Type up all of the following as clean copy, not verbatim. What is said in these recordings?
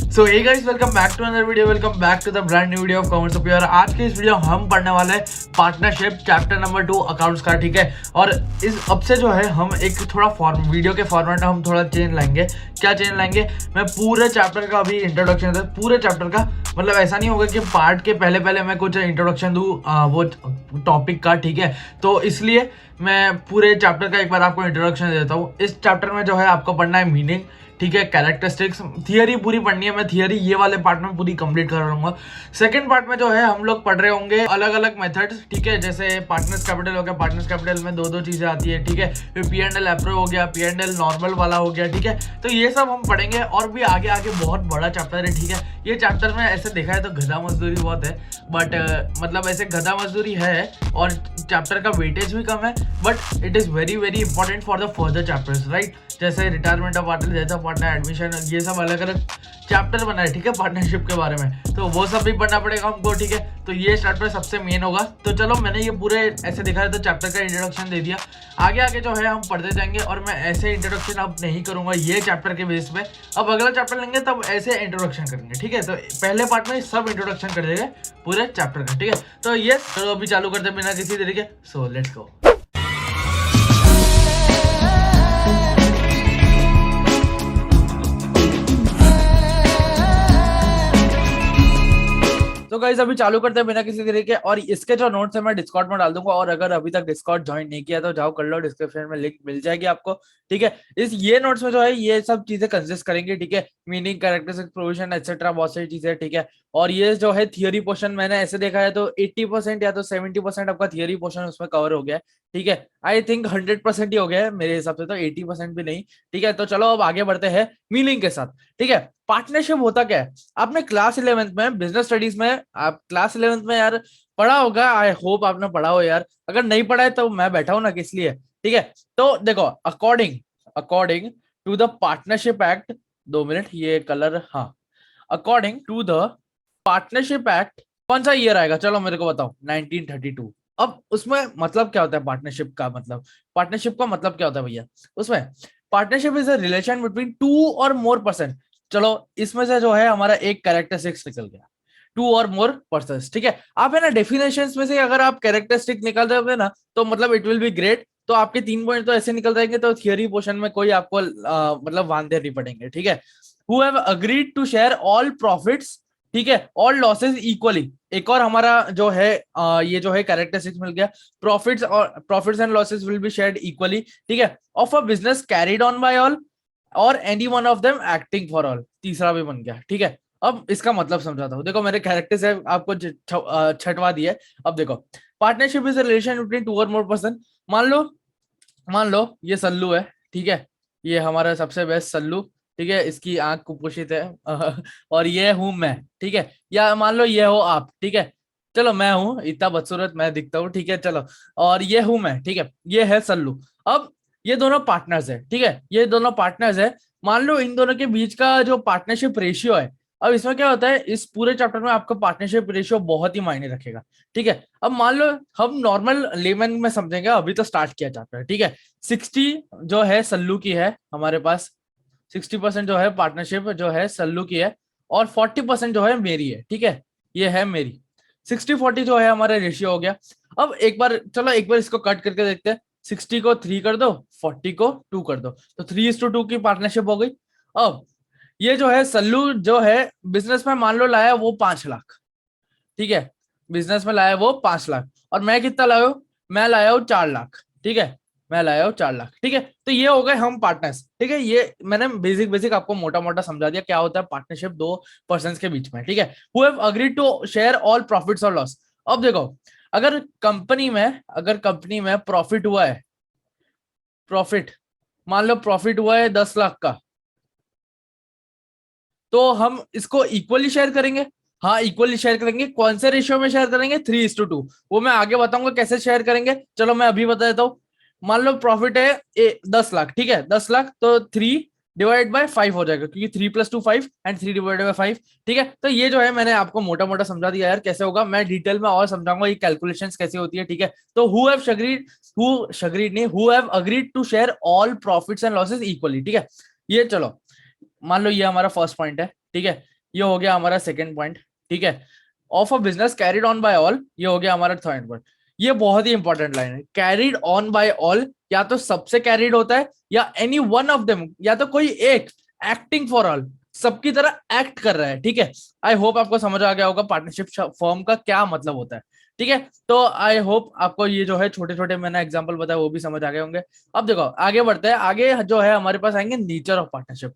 So hey guys, welcome back to another video. Welcome back to the brand new video of Commerce Up. और आज के इस video हम पढ़ने वाले हैं पार्टनरशिप चैप्टर नंबर 2 अकाउंट्स का, ठीक है। और इस अब से जो है हम एक थोड़ा वीडियो के फॉर्मेट में हम थोड़ा चेंज लाएंगे। क्या चेंज लाएंगे? मैं पूरे चैप्टर का अभी इंट्रोडक्शन है, पूरे चैप्टर का, मतलब ऐसा नहीं होगा कि पार्ट के पहले पहले मैं कुछ इंट्रोडक्शन दूँ वो टॉपिक का, ठीक है। तो इसलिए मैं पूरे चैप्टर का एक बार आपको इंट्रोडक्शन देता हूँ। इस चैप्टर में जो है आपको पढ़ना है मीनिंग, ठीक है, कैरेक्टरिस्टिक्स, थियरी पूरी पढ़नी है। मैं थियरी ये वाले पार्ट में पूरी कंप्लीट कर लूंगा। सेकंड पार्ट में जो है हम लोग पढ़ रहे होंगे अलग अलग मेथड्स, ठीक है। जैसे पार्टनर्स कैपिटल हो गया, पार्टनर्स कैपिटल में दो चीजें आती है, ठीक है। फिर P&L एप्रो हो गया, P&L नॉर्मल वाला हो गया, ठीक है। तो ये सब हम पढ़ेंगे और भी आगे आगे बहुत बड़ा चैप्टर है, ठीक है। ये चैप्टर में ऐसे देखा है तो गधा मजदूरी बहुत है, बट मतलब ऐसे गधा मजदूरी है और चैप्टर का वेटेज भी कम है, but it is very very important for the further chapters, right. जैसे रिटायरमेंट ऑफ पार्टनर, जैसा पार्टनर एडमिशन, ये सब अलग अलग चैप्टर बना है, ठीक है, पार्टनरशिप के बारे में। तो वो सब भी पढ़ना पड़ेगा हमको, ठीक है। तो ये चैप्टर सबसे मेन होगा। तो चलो, मैंने ये पूरे ऐसे दिखा है तो चैप्टर का इंट्रोडक्शन दे दिया। आगे आगे जो है हम पढ़ते जाएंगे और मैं ऐसे इंट्रोडक्शन अब नहीं करूंगा ये चैप्टर के बेस पे। अब अगला चैप्टर लेंगे तब ऐसे इंट्रोडक्शन करेंगे, ठीक है। तो पहले पार्ट में सब इंट्रोडक्शन कर देंगे पूरे चैप्टर का, ठीक है। तो ये चलो अभी चालू करते बिना किसी तरीके। So let's go. तो गाइस अभी चालू करते हैं बिना किसी तरीके। और इसके जो नोट्स है मैं डिस्कॉर्ड में डाल दूंगा, और अगर अभी तक डिस्कॉर्ड ज्वाइन नहीं किया तो जाओ कर लो, डिस्क्रिप्शन में लिंक मिल जाएगी आपको, ठीक है। ये नोट्स में जो है ये सब चीजें कंसिस्ट करेंगे, ठीक है। मीनिंग, कैरेक्टरिस्टिक्स, प्रोविजन एक्सेट्रा, बहुत सारी चीजें, ठीक है। और ये जो है थियरी पोर्शन मैंने ऐसे देखा है तो 80% या तो 70% आपका थियरी पोर्शन उसमें कवर हो गया है, ठीक है। आई थिंक 100% ही हो गया है मेरे हिसाब से, तो 80% भी नहीं, ठीक है। तो चलो अब आगे बढ़ते हैं मीनिंग के साथ, ठीक है। पार्टनरशिप होता क्या है? आपने क्लास 11th में बिजनेस स्टडीज में, आप क्लास 11th में यार पढ़ा होगा, आई होप आपने पढ़ा हो यार। अगर नहीं पढ़ा है तो मैं बैठा हूं ना किस लिए, ठीक है। तो देखो, according according to the partnership act, 2 minute ये कलर, हाँ, अकॉर्डिंग टू द पार्टनरशिप एक्ट, कौन सा ईयर आएगा? चलो मेरे को बताओ, 1932। अब उसमें मतलब क्या होता है पार्टनरशिप का? मतलब पार्टनरशिप का मतलब क्या होता है भैया? उसमें partnership is a relation between to और मोर पर्सन। चलो, इसमें से जो है हमारा एक कैरेक्टरिस्टिक्स निकल गया, टू और मोर पर्सन, ठीक है। आप है ना डेफिनेशंस में से अगर आप कैरेक्टरिस्टिक निकाल दोगे ना तो मतलब इट विल बी ग्रेट। तो आपके 3 पॉइंट तो ऐसे निकल जाएंगे, तो थियरी पोर्शन में कोई आपको मतलब वांदे नहीं पड़ेंगे, ठीक है। Who have agreed to share all profits, ठीक है, ऑल लॉसेस इक्वली। एक और हमारा जो है ये जो है कैरेक्टरिस्टिक्स मिल गया, profits and losses will be shared equally, ठीक है, of a business carried on by all और any one of them acting for all. तीसरा भी बन गया, ठीक है। अब इसका मतलब समझाता हूँ। देखो, मेरे कैरेक्टर से आपको छटवा दिया है। अब देखो, partnership is a relation between to और मोर पर्सन। मान लो ये सल्लू है, ठीक है। ये हमारा सबसे बेस्ट सल्लू, ठीक है। इसकी आंख कुपोषित है और ये हूं मैं, ठीक है। या मान लो ये हो आप, ठीक है। चलो, मैं हूं, इतना बदसूरत मैं दिखता हूँ, ठीक है, चलो। और ये हूं मैं, ठीक है, ये है सल्लू। अब ये दोनों पार्टनर्स है, ठीक है, ये दोनों पार्टनर्स है। मान लो इन दोनों के बीच का जो पार्टनरशिप रेशियो है, अब इसमें क्या होता है, इस पूरे चैप्टर में आपका पार्टनरशिप रेशियो बहुत ही मायने रखेगा, ठीक है। अब मान लो हम नॉर्मल लेमन में समझेंगे, अभी तो स्टार्ट किया चैप्टर, ठीक है। 60 जो है सल्लू की है हमारे पास, 60% जो है पार्टनरशिप जो है सल्लू की है, और 40% जो है मेरी है, ठीक है। ये है मेरी, 60-40 जो है हमारा रेशियो हो गया। अब एक बार चलो, एक बार इसको कट करके देखते हैं। 60 को 3 कर दो, 40 को 2 कर दो, तो 3:2 की पार्टनरशिप हो गई। अब ये जो है सल्लू जो है बिजनेस में मान लो लाया वो 5 लाख, ठीक है। बिजनेस में लाया वो 5 लाख, और मैं कितना लाया हूं? मैं लाया हूं 4 लाख, ठीक है। मैं लाया हूं 4 लाख, ठीक है। तो ये हो गए हम पार्टनर्स, ठीक है। ये मैंने बेसिक बेसिक आपको मोटा मोटा समझा दिया क्या होता है पार्टनरशिप दो पर्सन के बीच में, ठीक है। Who have agreed to share all profits और लॉस। अब देखो, अगर कंपनी में प्रॉफिट हुआ है, प्रॉफिट, मान लो प्रॉफिट हुआ है 10 लाख का, तो हम इसको इक्वली शेयर करेंगे। हाँ, इक्वली शेयर करेंगे। कौन से रेशियो में शेयर करेंगे? 3:2। वो मैं आगे बताऊंगा कैसे शेयर करेंगे। चलो मैं अभी बता देता हूँ। मान लो प्रॉफिट है 10 लाख, ठीक है, 10 लाख, तो 3/5 हो जाएगा, क्योंकि 3+2 5 एंड 3/5, ठीक है। तो ये जो है मैंने आपको मोटा मोटा समझा दिया यार कैसे होगा। मैं डिटेल में और समझाऊंगा ये कैलकुलेशंस कैसे होती है, ठीक है। तो who have agreed to share all profits and losses equally, ठीक है। ये चलो, मान लो ये हमारा फर्स्ट पॉइंट है, ठीक है। ये हो गया हमारा सेकंड पॉइंट, ठीक है। Of a business carried on by all, ये हो गया हमारा थर्ड पॉइंट। ये बहुत ही इंपॉर्टेंट लाइन है, कैरिड ऑन बाय ऑल, या तो सबसे कैरिड होता है या एनी वन ऑफ देम, या तो कोई एक, एक्टिंग फॉर ऑल, सबकी तरह एक्ट कर रहा है, ठीक है। आई होप आपको समझ आ गया होगा पार्टनरशिप फॉर्म का क्या मतलब होता है, ठीक है। तो आई होप आपको ये जो है छोटे छोटे मैंने एग्जांपल बताया वो भी समझ आ गए होंगे। अब देखो आगे बढ़ते हैं, आगे जो है हमारे पास आएंगे nature of partnership.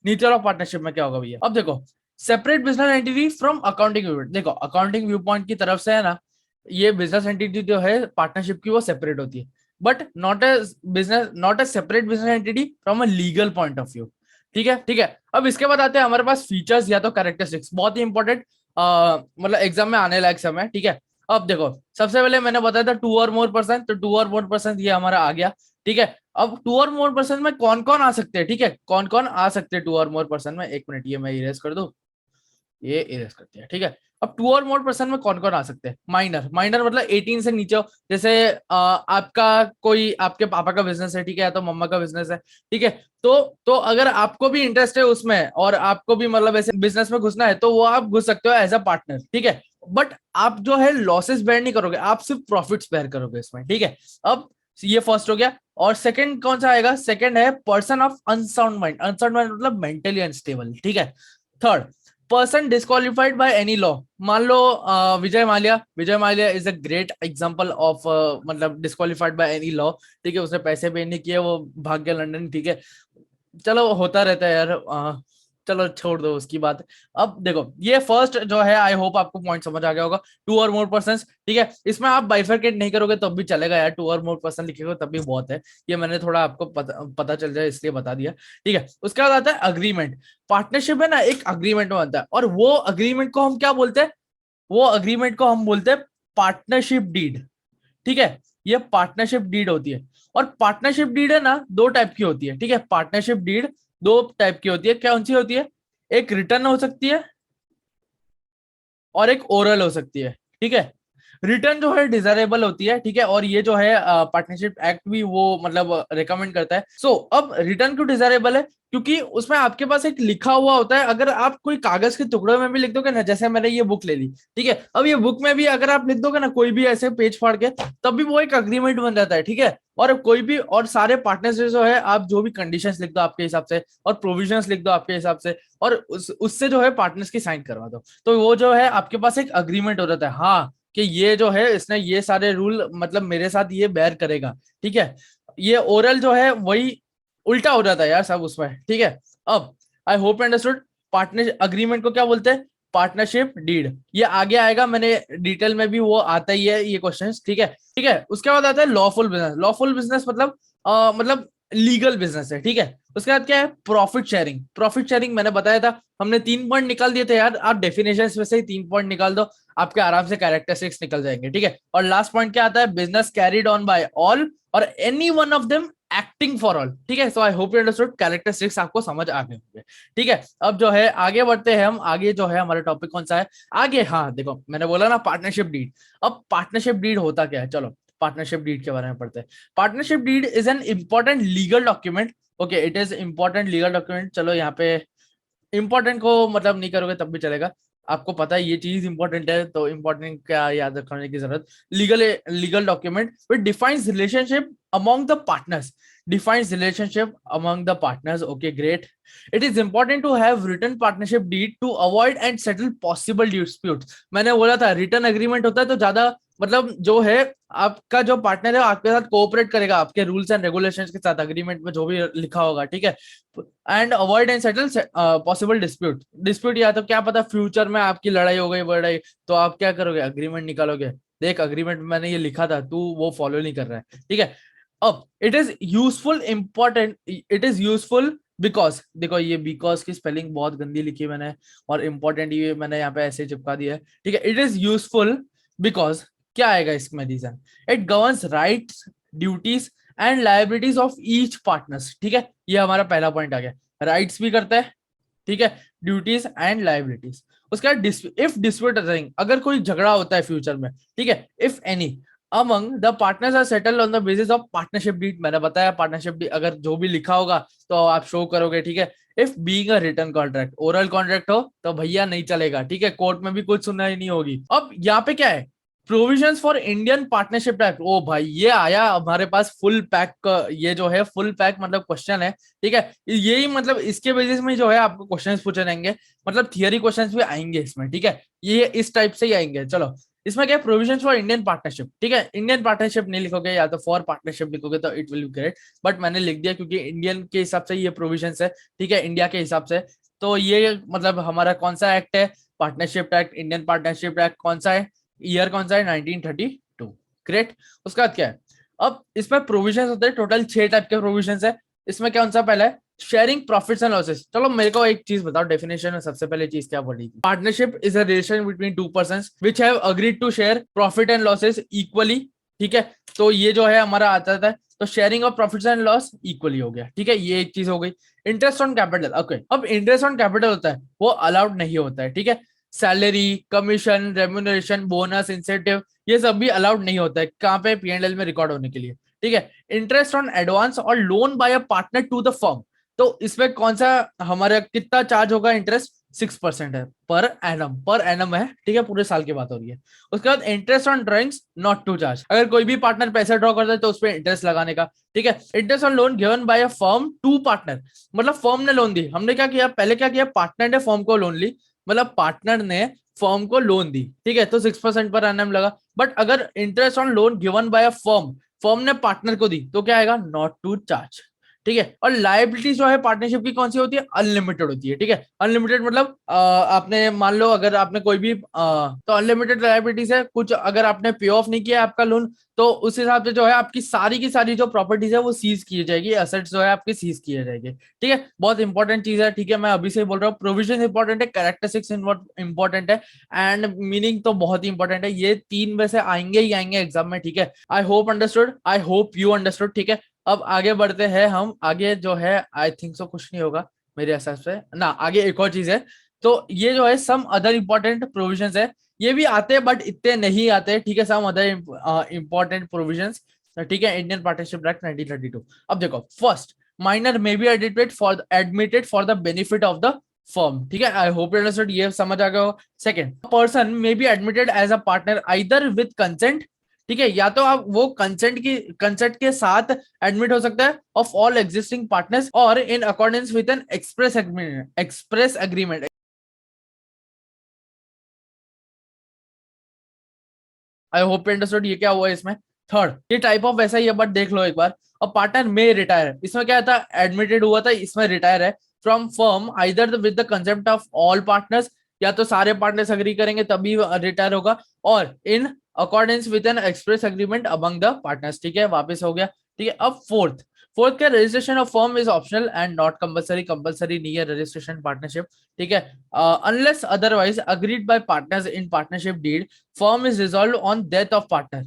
Nature of partnership में क्या होगा भैया, अब देखो, separate business entity from accounting view point. देखो अकाउंटिंग व्यू पॉइंट की तरफ से है ना, ये बिजनेस एंटिटी जो है पार्टनरशिप की वो सेपरेट होती है, but not a business, not a separate business entity from a legal point of view, ठीक है, ठीक है। अब इसके बाद आते हैं हमारे पास फीचर्स या तो कैरेक्टरिस्टिक्स, बहुत ही इंपॉर्टेंट, मतलब एग्जाम में आने लायक समय, ठीक है। अब देखो सबसे पहले मैंने बताया था टू और मोर पर्सन, तो टू और मोर पर्सन ये हमारा आ गया, ठीक है। अब टू और मोर पर्सन में कौन कौन आ सकते हैं, ठीक है, कौन कौन आ सकते हैं टू और मोर पर्सन में, एक मिनट ये मैं इरेज कर दूं, ये इरेज करते हैं, ठीक है। अब टू और मोर पर्सन में कौन कौन आ सकते हैं, माइनर, माइनर मतलब 18 से नीचे हो, जैसे आपका कोई आपके पापा का बिजनेस है, ठीक है, या तो मम्मा का बिजनेस है, ठीक है। तो अगर आपको भी इंटरेस्ट है उसमें और आपको भी मतलब ऐसे बिजनेस में घुसना है तो वो आप घुस सकते हो एज अ पार्टनर, ठीक है। बट आप जो है लॉसेस बेयर नहीं करोगे, आप सिर्फ प्रॉफिट्स बेयर करोगे इसमें, ठीक है। अब ये फर्स्ट हो गया। और सेकंड कौन सा आएगा, सेकंड है person of unsound mind, unsound mind मतलब मेंटली अनस्टेबल, ठीक है। Third, person disqualified by any law. मान लो Vijay Mallya, Vijay Mallya is a great example of मतलब डिस्क्वालिफाइड बाय एनी लॉ, ठीक है, उसने पैसे पे नहीं किए, वो भाग गया लंदन, ठीक है। चलो होता रहता है यार, चलो छोड़ दो उसकी बात। अब देखो ये फर्स्ट जो है, आई होप आपको पॉइंट समझ आ गया होगा, टू और मोर पर्सन, ठीक है। इसमें आप बाइफरकेट नहीं करोगे तब भी चलेगा यार, टू और मोर पर्सन लिखेगा तब भी बहुत है, ये मैंने थोड़ा आपको पता चल जाए इसलिए बता दिया, ठीक है। उसके बाद आता है अग्रीमेंट। पार्टनरशिप है ना एक अग्रीमेंट में बनता है, और वो अग्रीमेंट को हम क्या बोलते हैं, वो अग्रीमेंट को हम बोलते हैं पार्टनरशिप डीड, ठीक है। ये पार्टनरशिप डीड होती है। और पार्टनरशिप डीड है ना दो टाइप की होती है, ठीक है, पार्टनरशिप डीड दो टाइप की होती है, कौन सी होती है, एक रिटर्न हो सकती है और एक ओरल हो सकती है, ठीक है। रिटर्न जो है डिजायरेबल होती है, ठीक है, और ये जो है पार्टनरशिप एक्ट भी वो मतलब रिकमेंड करता है। सो अब रिटर्न क्यों डिजायरेबल है, क्योंकि उसमें आपके पास एक लिखा हुआ होता है, अगर आप कोई कागज के टुकड़े में भी लिख दोगे ना, जैसे मैंने ये बुक ले ली, ठीक है, अब ये बुक में भी अगर आप लिख दोगे ना कोई भी ऐसे पेज फाड़ के, तब भी वो एक अग्रीमेंट बन जाता है, ठीक है। और कोई भी और सारे पार्टनर्स जो है आप जो भी कंडीशंस लिख दो आपके हिसाब से और प्रोविजंस लिख दो आपके हिसाब से, और उससे जो है पार्टनर्स की साइन करवा दो, तो वो जो है आपके पास एक अग्रीमेंट हो जाता है, हाँ कि ये जो है इसने ये सारे रूल मतलब मेरे साथ ये बेयर करेगा, ठीक है। ये ओरल जो है वही उल्टा हो जाता है यार सब उसमें, ठीक है। अब आई होप अंडरस्टूड, पार्टनर अग्रीमेंट को क्या बोलते हैं, पार्टनरशिप डीड, ये आगे आएगा, मैंने डिटेल में भी वो आता ही है ये क्वेश्चन, ठीक है, ठीक है। उसके बाद आता है लॉफुल बिजनेस। लॉफुल बिजनेस मतलब मतलब लीगल बिजनेस है, ठीक है। उसके बाद क्या है, प्रॉफिट शेयरिंग। प्रॉफिट शेयरिंग मैंने बताया था, हमने 3 पॉइंट निकाल दिए थे यार, आप डेफिनेशन में से ही 3 पॉइंट निकाल दो, आपके आराम से कैरेक्टरिस्टिक्स निकल जाएंगे, ठीक है। और लास्ट पॉइंट क्या आता है, business carried on by all और any one of them acting for all, ठीक है। So I hope you understood, characteristics आपको समझ आ गए होंगे, ठीक है। अब जो है आगे बढ़ते हैं हम, आगे जो है हमारा टॉपिक कौन सा है आगे, हाँ देखो मैंने बोला ना पार्टनरशिप डीड। अब पार्टनरशिप डीड होता क्या है, चलो पार्टनरशिप डीड के बारे में पढ़ते हैं। Partnership deed is an important legal document, okay, it is important legal document. चलो यहाँ पे इंपॉर्टेंट को मतलब नहीं करोगे तब भी चलेगा, आपको पता है ये चीज इंपॉर्टेंट है तो इंपॉर्टेंट क्या याद रखने की जरूरत। Legal legal document which defines relationship among the partners, defines relationship among the partners, okay great. It is important to have written partnership deed to avoid and settle possible disputes। मैंने बोला था return agreement होता है तो ज्यादा मतलब जो है आपका जो पार्टनर है आपके साथ कोऑपरेट करेगा, आपके रूल्स एंड रेगुलेशंस के साथ अग्रीमेंट में जो भी लिखा होगा, ठीक है। And avoid and settle possible dispute. Dispute या तो क्या पता फ्यूचर में आपकी लड़ाई हो गई बड़ाई, तो आप क्या करोगे, अग्रीमेंट निकालोगे, देख अग्रीमेंट में मैंने ये लिखा था तू वो फॉलो नहीं कर रहा है, ठीक है। अब it is useful important, it is useful because, देखो ये बिकॉज की स्पेलिंग बहुत गंदी लिखी है मैंने, और इंपॉर्टेंट ये मैंने यहाँ पे ऐसे चिपका दिया है, ठीक है। इट इज यूजफुल बिकॉज क्या आएगा इसमें reason, it governs rights, duties and liabilities of each partners, ठीक है। ये हमारा पहला पॉइंट आ गया, राइट्स भी करता है, ठीक है, ड्यूटीज एंड लाइबिलिटीज। उसका इफ डिस्प्यूट अराइजिंग, अगर कोई झगड़ा होता है फ्यूचर में, ठीक है, if any, among the partners are settled on the basis of partnership deed, मैंने बताया पार्टनरशिप डीड अगर जो भी लिखा होगा तो आप शो करोगे, ठीक है। If being a written contract, oral contract हो तो भैया नहीं चलेगा, ठीक है, कोर्ट में भी कुछ सुनवाई नहीं होगी। अब यहाँ पे क्या है, provisions for Indian partnership act, ओ भाई ये आया हमारे पास फुल पैक का, ये जो है फुल पैक मतलब क्वेश्चन है, ठीक है। यही मतलब इसके बेसिस में जो है आपको क्वेश्चंस पूछे जाएंगे, मतलब थियरी क्वेश्चंस भी आएंगे इसमें, ठीक है, ये इस टाइप से ही आएंगे। चलो इसमें क्या प्रोविजन फॉर इंडियन पार्टनरशिप, ठीक है, इंडियन पार्टनरशिप नहीं लिखोगे या तो फॉर पार्टनरशिप लिखोगे तो it will be great, but मैंने लिख दिया क्योंकि इंडियन के हिसाब से ये प्रोविजन है, ठीक है, इंडिया के हिसाब से। तो ये मतलब हमारा कौन सा एक्ट है, पार्टनरशिप एक्ट, इंडियन पार्टनरशिप एक्ट कौन सा है, ईयर कौन सा है, 1932। ग्रेट। उसके बाद क्या है, अब इसमें प्रोविजन होते हैं टोटल 6 टाइप के प्रोविजन है। इसमें कौन सा पहला है, शेयरिंग प्रॉफिट्स एंड लॉसेस। चलो मेरे को एक चीज बताओ, डेफिनेशन में सबसे पहले चीज क्या बोली थी, partnership is a relation between two persons which have agreed to share profit and losses equally, ठीक है। तो ये जो है हमारा आता था, तो sharing of profits and loss equally हो गया, ठीक है, ये एक चीज हो गई। इंटरेस्ट ऑन कैपिटल, ओके, अब इंटरेस्ट ऑन कैपिटल होता है वो अलाउड नहीं होता है, ठीक है। Salary, commission, remuneration, bonus, incentive, ये सब भी अलाउड नहीं होता है, कहाँ पे, P&L में रिकॉर्ड होने के लिए, ठीक है। इंटरेस्ट ऑन एडवांस और loan by a partner to the firm, तो इसमें कौन सा हमारा कितना चार्ज होगा, इंटरेस्ट 6% है पर एनम, पर एनम है, ठीक है, पूरे साल की बात हो रही है। उसके बाद interest on drawings not to charge, अगर कोई भी पार्टनर पैसा ड्रॉ करता है तो उस पर इंटरेस्ट लगाने का, ठीक है। Interest on loan given by a firm to partner, मतलब फर्म ने लोन दी, हमने क्या किया पहले, क्या किया, पार्टनर ने फर्म को लोन ली, मतलब पार्टनर ने फर्म को लोन दी, ठीक है, तो 6% पर एनम लगा। बट अगर interest on loan given by a firm, firm ने पार्टनर को दी, तो क्या आएगा, नॉट टू चार्ज, ठीक है। और लाइबिलिटी जो है पार्टनरशिप की कौन सी होती है, अनलिमिटेड होती है, ठीक है। अनलिमिटेड मतलब आपने मान लो अगर आपने कोई भी तो अनलिमिटेड लाइबिलिटीज है, कुछ अगर आपने पे ऑफ नहीं किया आपका लोन, तो उस हिसाब से जो है आपकी सारी की सारी जो प्रॉपर्टीज है वो सीज की जाएगी, एसेट्स जो है आपकी सीज किए जाएंगे, ठीक है। बहुत इंपॉर्टेंट चीज है, ठीक है, मैं अभी से बोल रहा हूँ, प्रोविजन इंपॉर्टेंट है, कैरेक्टरिस्टिक्स इंपॉर्टेंट है, एंड मीनिंग तो बहुत ही इंपॉर्टेंट है, ये तीन में से आएंगे ही आएंगे एग्जाम में, ठीक है। I hope understood, I hope you understood, ठीक है। अब आगे बढ़ते हैं हम, आगे जो है आई थिंक सो कुछ नहीं होगा मेरे हिसाब से ना, आगे एक और चीज है, तो ये जो है सम अदर इंपॉर्टेंट प्रोविजंस है, ये भी आते हैं बट इतने नहीं आते, ठीक है, सम अदर इंपॉर्टेंट प्रोविजंस, ठीक है, इंडियन पार्टनरशिप एक्ट 1932। अब देखो, first, minor may be admitted for the benefit of the firm, ठीक है, आई होप यू अंडरस्टूड, ये समझ आ गया। Second, person may be admitted as a partner either with consent, ठीक है, या तो आप वो कंसेंट के साथ एडमिट हो सकता है ऑफ ऑल एग्जिस्टिंग पार्टनर्स और in accordance with an express agreement. I hope understood, ये क्या हुआ इसमें। थर्ड, ये टाइप ऑफ वैसा ही है बट देख लो एक बार। और पार्टनर में रिटायर, इसमें क्या था, एडमिटेड हुआ था, इसमें रिटायर है from firm either with the concept of all partners, या तो सारे पार्टनर्स अग्री करेंगे तभी रिटायर होगा, और in accordance with an express agreement among the partners, ठीक है, वापस हो गया, ठीक है। अब फोर्थ, फोर्थ का registration of firm is optional and not compulsory, compulsory नहीं है रजिस्ट्रेशन पार्टनरशिप, ठीक है, unless otherwise agreed by partners in partnership deed, firm is resolve on death of partner.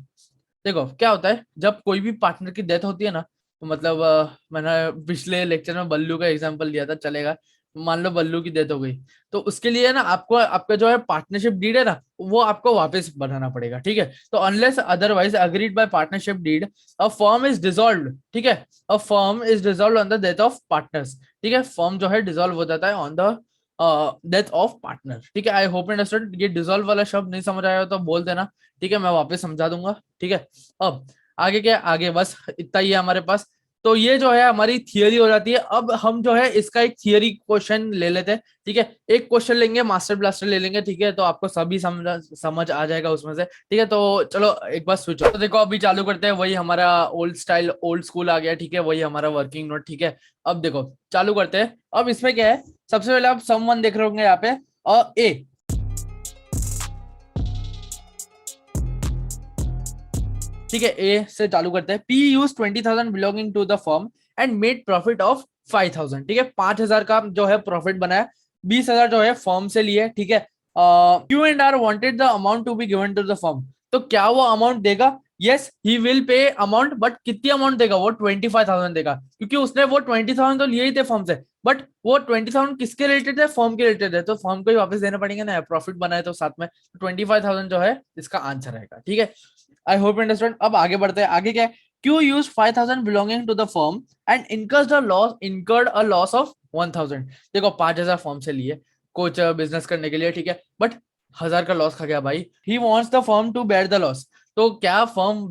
देखो क्या होता है, जब कोई भी पार्टनर की डेथ होती है ना, तो मतलब मैंने पिछले लेक्चर में बल्लू का एग्जांपल दिया था, चलेगा, मान लो बल्लू की डेथ हो गई, तो उसके लिए ना आपको आपका जो है पार्टनरशिप डीड है ना, वो आपको वापस बनाना पड़ेगा, ठीक है। तो unless otherwise agreed by partnership deed, a firm is dissolved, ठीक है, a firm is dissolved on the death of partners, ठीक है, फर्म जो है डिसॉल्व हो जाता है on the death of partner, ठीक है। आई होप अंडरस्टूड, ये डिसॉल्व वाला शब्द नहीं समझ आया तो बोल देना, ठीक है, मैं वापस समझा दूंगा, ठीक है। अब आगे क्या, आगे बस इतना ही है हमारे पास, तो ये जो है हमारी थियरी हो जाती है। अब हम जो है इसका एक थियरी क्वेश्चन ले लेते हैं, ठीक है, एक क्वेश्चन लेंगे, मास्टर ब्लास्टर ले लेंगे, ठीक है, तो आपको सभी समझ आ जाएगा उसमें से, ठीक है। तो चलो एक बार स्विच, तो देखो अभी चालू करते हैं, वही हमारा ओल्ड स्टाइल ओल्ड स्कूल आ गया, ठीक है, वही हमारा वर्किंग नोट, ठीक है। अब देखो चालू करते हैं, अब इसमें क्या है, सबसे पहले आप सम वन देख रहे होंगे यहाँ पे, और ए, ठीक है, ए से चालू करते हैं। P use 20,000 belonging to the firm and made profit of 5,000, ठीक है, 5,000 का जो है प्रॉफिट बनाया, 20,000 जो है फर्म से लिए, ठीक है। Q and R wanted the amount to be given to the firm, तो क्या वो अमाउंट देगा, yes he will pay amount, but कितनी अमाउंट देगा, वो 25,000 देगा, क्योंकि उसने वो 20,000 तो लिए ही थे फर्म से, बट वो 20,000 किसके रिलेटेड है, फर्म के रिलेटेड है, तो फर्म को ही वापस देने पड़ेंगे ना, प्रॉफिट बनाए तो साथ में, 25,000 जो है इसका आंसर रहेगा, ठीक है। I hope understand. अब आगे बढ़ते हैं, आगे क्या है, Q use 5,000 belonging to the firm and incurred a loss of 1,000। देखो 5,000 फर्म से लिए कुछ बिजनेस करने के लिए, ठीक है, बट 1,000 का लॉस खा गया भाई। He wants the firm to bear the loss. तो क्या फर्म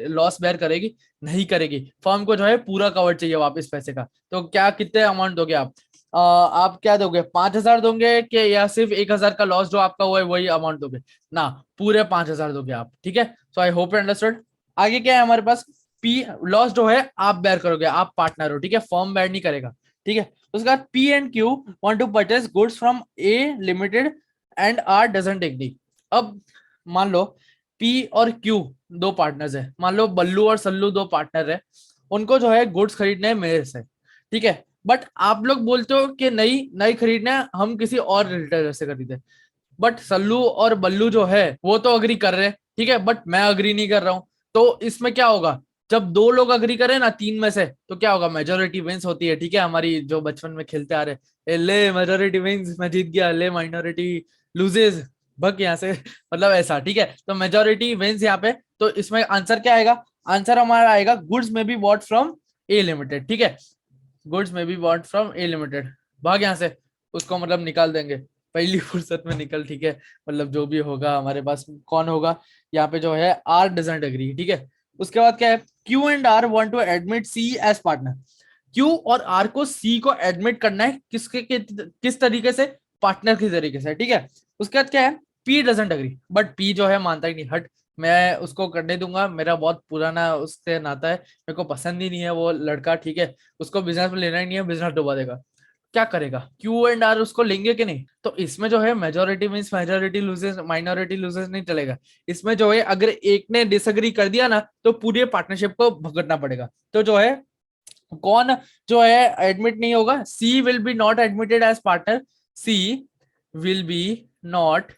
लॉस बेयर करेगी? नहीं करेगी। फर्म को जो है पूरा कवर चाहिए वापस पैसे का। तो क्या कितने अमाउंट दोगे आप? आप क्या दोगे, 5,000 दोगे कि या सिर्फ 1,000 का लॉस जो आपका हुआ है वही अमाउंट दोगे? ना, पूरे 5,000 दोगे आप, ठीक है। So I hope you understood. आगे क्या है हमारे पास, पी लॉस जो है आप बेयर करोगे, आप पार्टनर हो, ठीक है, फर्म बेयर नहीं करेगा, ठीक है। उसके बाद P and Q want to purchase goods from A limited and R doesn't agree. अब मान लो पी और क्यू दो पार्टनर्स है, मान लो बल्लू और सल्लू दो पार्टनर है, उनको जो है गुड्स खरीदने हैं मेरे से, ठीक है, बट आप लोग बोलते हो कि नहीं नहीं खरीदना है, हम किसी और रिटेलर से खरीदे। बट सल्लू और बल्लू जो है वो तो अग्री कर रहे हैं, ठीक है, बट मैं अग्री नहीं कर रहा हूं। तो इसमें क्या होगा, जब दो लोग अग्री करें ना तीन में से, तो क्या होगा, मेजोरिटी विंस होती है, ठीक है, हमारी जो बचपन में खेलते आ रहे, ले मेजोरिटी विंस, मैं जीत गया, ले माइनॉरिटी लूजेस, भग यहाँ से मतलब ऐसा, ठीक है। तो मेजोरिटी विंस यहाँ पे। तो इसमें आंसर क्या आएगा, आंसर हमारा आएगा गुड्स में be bought from A limited, ठीक है, गुड्स में be bought from A limited. भाग यहाँ से, उसको मतलब निकाल देंगे पहली फुर्सत में, निकल, ठीक है, मतलब जो भी होगा हमारे पास कौन होगा यहाँ पे जो है, आर डजंट एग्री, ठीक है। उसके बाद क्या है, Q and R want to admit C as partner. Q और आर को सी को एडमिट करना है किस तरीके से, पार्टनर की तरीके से, ठीक है। उसके बाद क्या है, P doesn't agree, but P जो है मानता ही नहीं, हट, मैं उसको करने दूंगा, मेरा बहुत पुराना उससे नाता है, मेरे को पसंद ही नहीं है वो लड़का, ठीक है, उसको बिजनेस में लेना ही नहीं है, बिजनेस डुबा देगा। क्या करेगा, क्यू एंड आर उसको लेंगे कि नहीं? तो इसमें जो है majority means majority loses, minority loses नहीं चलेगा। इसमें जो है अगर एक ने डिसएग्री कर दिया ना, तो पूरी पार्टनरशिप को भुगतना पड़ेगा। तो जो है कौन जो है एडमिट नहीं होगा, she will be not admitted as partner, she will be not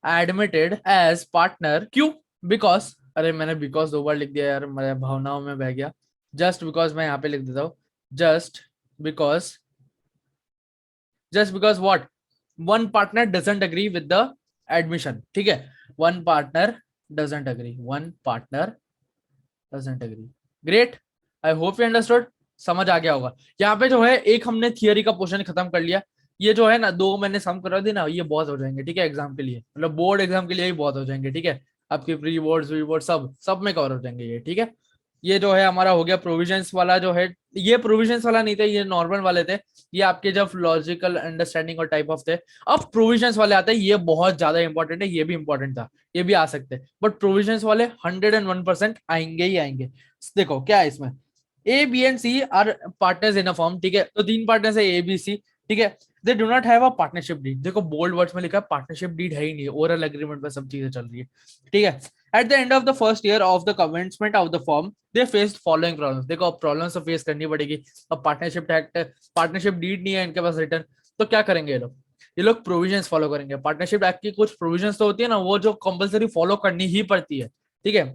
admitted as partner, क्यों? बिकॉज, अरे मैंने बिकॉज दो बार लिख दिया यार, मेरे भावनाओं में बह गया। जस्ट बिकॉज मैं यहाँ पे लिख देता हूँ, just because, just because what, one partner doesn't agree with the admission, ठीक है, one partner doesn't agree, one partner doesn't agree. Great, I hope you understood, समझ आ गया होगा। यहाँ पे जो है एक हमने थियरी का पोर्शन खत्म कर लिया। ये जो है ना दो मैंने सम करा दी ना, ये बहुत हो जाएंगे, ठीक है, एग्जाम के लिए, मतलब बोर्ड एग्जाम के लिए ही बहुत हो जाएंगे, ठीक है, आपके प्री बोर्ड वी बोर्ड सब सब में कवर हो जाएंगे ये, ठीक है। ये जो है हमारा हो गया प्रोविजंस वाला जो है, ये प्रोविजंस वाला नहीं थे, ये नॉर्मल वाले थे, ये आपके जब लॉजिकल अंडरस्टैंडिंग और टाइप ऑफ थे। अब प्रोविजंस वाले आते हैं, ये बहुत ज्यादा इंपॉर्टेंट है, ये भी इंपॉर्टेंट था, ये भी आ सकते हैं, बट प्रोविजंस वाले 101% आएंगे ही आएंगे। देखो क्या है इसमें, A B and C are partners in a form, ठीक है, तो तीन पार्टनर्स है ए बी सी, ठीक है, they do not have a partnership deed. देखो बोल्ड वर्ड्स में लिखा है पार्टनरशिप डीड है ही नहीं, ओरल एग्रीमेंट पे सब चीजें चल रही है, ठीक है। At the end of the first year of the commencement of the form they faced following problems. देखो अब प्रॉब्लम्स तो फेस करनी पड़ेगी। अब पार्टनरशिप एक्ट, पार्टनरशिप डीड नहीं है इनके पास रिटर्न, तो क्या करेंगे ये लोग, ये लोग प्रोविजंस फॉलो करेंगे। पार्टनरशिप एक्ट की कुछ प्रोविजंस तो होती है ना, वो जो कंपलसरी फॉलो करनी ही पड़ती है, ठीक है।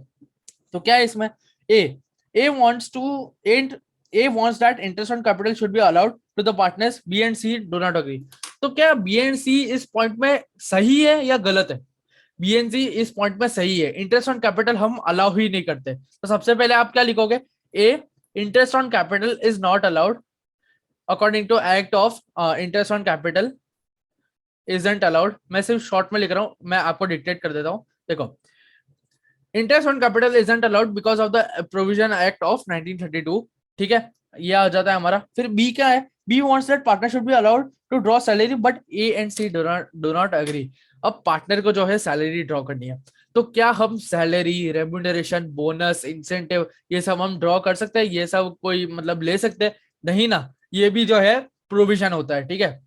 तो क्या है इसमें, ए ए wants to and A wants that interest on capital should be allowed to the partners, B and C do not agree। तो क्या B and C इस पॉइंट में सही है या गलत है? B and C इस पॉइंट में सही है, इंटरेस्ट ऑन कैपिटल हम अलाउ ही नहीं करते। तो सबसे पहले आप क्या लिखोगे, A interest on capital is not allowed according to act of interest on capital isn't allowed. मैं सिर्फ शॉर्ट में लिख रहा हूं, मैं आपको डिक्टेट कर देता हूं। देखो, interest on capital isn't allowed because of the provision act of 1932, ठीक है, ये आ जाता है हमारा। फिर बी क्या है, B wants that partner should be allowed to draw salary but A and C do not agree. अब पार्टनर को जो है सैलरी ड्रॉ करनी है, तो क्या हम सैलरी, रेम्यूनरेशन, बोनस, इंसेंटिव ये सब हम ड्रॉ कर सकते हैं? ये सब कोई मतलब ले सकते हैं? नहीं ना, ये भी जो है प्रोविजन होता है, ठीक है।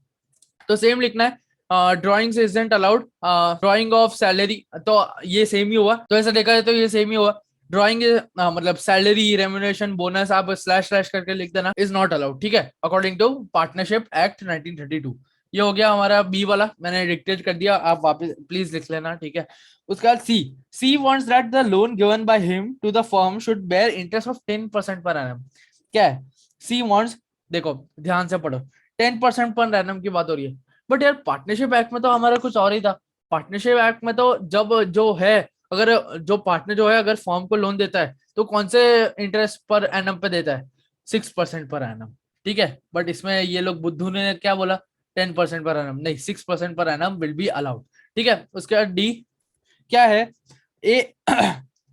तो सेम लिखना है, drawing isn't allowed, drawing of salary, तो ये सेम ही हुआ, तो ऐसा देखा जाए तो ये सेम ही हुआ। ड्रॉइंग मतलब सैलरी, रेम्यूनरेशन, बोनस आप स्लैश स्लैश करके लिख देना, इज नॉट अलाउड, ठीक है, अकॉर्डिंग टू पार्टनरशिप एक्ट 1932। ये हो गया हमारा बी वाला, मैंने डिक्टेट कर दिया, आप वापस प्लीज लिख लेना, ठीक है। उसके बाद C, C wants that the loan given by him to the firm should bear interest of 10% per annum. क्या है, सी वांट्स, देखो ध्यान से पढ़ो, 10% पर एनम की बात हो रही है, बट यार पार्टनरशिप एक्ट में तो हमारा कुछ और ही था। पार्टनरशिप एक्ट में तो जब जो है अगर जो पार्टनर जो है अगर फॉर्म को लोन देता है तो कौन से इंटरेस्ट पर एनम पे देता है, 6% पर एनम, ठीक है। बट इसमें ये लोग बुद्धू ने क्या बोला, 10% पर एनम नहीं, 6% per annum will be allowed, ठीक है। उसके बाद डी क्या है, ए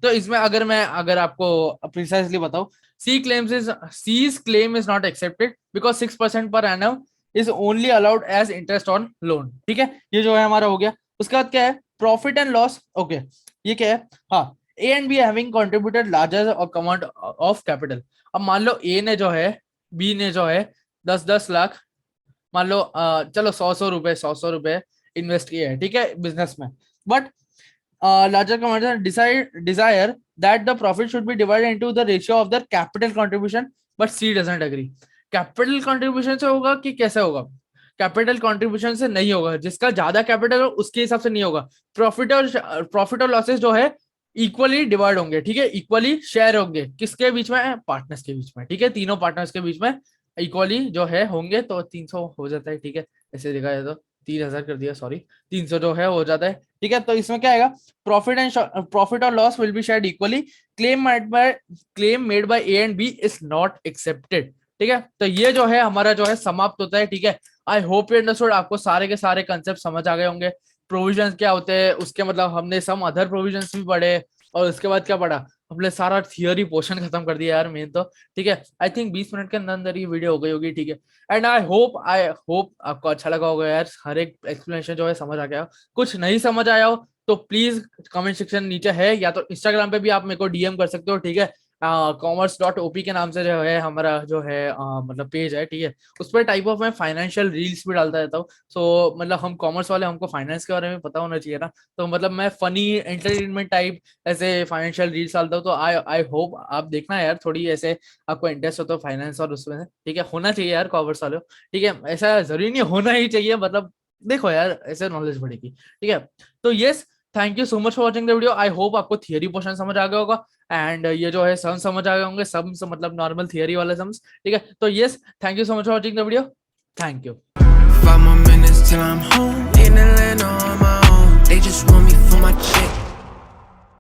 तो इसमें अगर आपको प्रिसाइसली बताऊं, C's claim is not accepted because 6% per annum is only allowed as interest on loan, ठीक है। ये जो है हमारा हो गया। उसके बाद क्या है, प्रॉफिट एंड लॉस, ओके, ये क्या है, हाँ, ए and be having contributed larger amount of capital. अब मान लो ए ने जो है, बी ने जो है 10-10 लाख, मान लो चलो 100-100 रुपए इन्वेस्ट किए हैं, ठीक है, बिजनेस में। But larger companies desire that the profit should be divided into the ratio of their capital contribution, but C doesn't agree. Capital contribution से होगा कि कैसे होगा, कैपिटल कंट्रीब्यूशन से नहीं होगा, जिसका ज्यादा कैपिटल हो उसके हिसाब से नहीं होगा। प्रॉफिट और लॉसेस जो है इक्वली डिवाइड होंगे, ठीक है, इक्वली शेयर होंगे, किसके बीच में, पार्टनर्स के बीच में, ठीक है, तीनों पार्टनर्स के बीच में इक्वली जो है होंगे। तो 300 हो जाता है, ठीक है, ऐसे देखा जाए तो 3000 कर दिया, सॉरी, 300 जो है हो जाता है, ठीक है। तो इसमें क्या आएगा, प्रॉफिट और loss will be shared equally, claim made by A and B is not accepted, ठीक है। तो ये जो है हमारा जो है समाप्त होता है, ठीक है। आई होप यू अंडरस्टूड, आपको सारे के सारे कंसेप्ट समझ आ गए होंगे। प्रोविजंस क्या होते हैं उसके, मतलब हमने सम अदर प्रोविजंस भी पढ़े, और उसके बाद क्या पढ़ा, हमने सारा थियोरी पोर्शन खत्म कर दिया यार मेन तो, ठीक है। आई थिंक 20 मिनट के अंदर अंदर ये वीडियो हो गई होगी, ठीक है। एंड आई होप आपको अच्छा लगा होगा यार, हर एक एक्सप्लेनेशन जो है समझ आ गया। कुछ नहीं समझ आया हो तो प्लीज कमेंट सेक्शन नीचे है, या तो इंस्टाग्राम पे भी आप मेरे को डीएम कर सकते हो, ठीक है। commerce.op के नाम से जो है हमारा जो है मतलब पेज है, ठीक है। उस पर टाइप ऑफ मैं फाइनेंशियल रील्स भी डालता रहता हूँ। सो मतलब हम कॉमर्स वाले, हमको फाइनेंस के बारे में पता होना चाहिए ना, तो मतलब मैं फनी एंटरटेनमेंट टाइप ऐसे फाइनेंशियल रील्स डालता हूँ। तो आई होप आप देखना यार, थोड़ी ऐसे आपको इंटरेस्ट हो तो फाइनेंस और उसमें, ठीक है, होना चाहिए यार कॉमर्स वाले, ठीक है। ऐसा जरूरी नहीं होना ही चाहिए, मतलब देखो यार ऐसे नॉलेज बढ़ेगी, ठीक है। तो yes, thank you so much for watching the video. I hope आपको थियरी पोर्शन समझ आ गया होगा, एंड ये जो है सम समझ आ गए होंगे, सम मतलब नॉर्मल थियरी वाले सम्स, ठीक है। तो yes, thank you so much for watching the video, thank you. 5 more minutes till I'm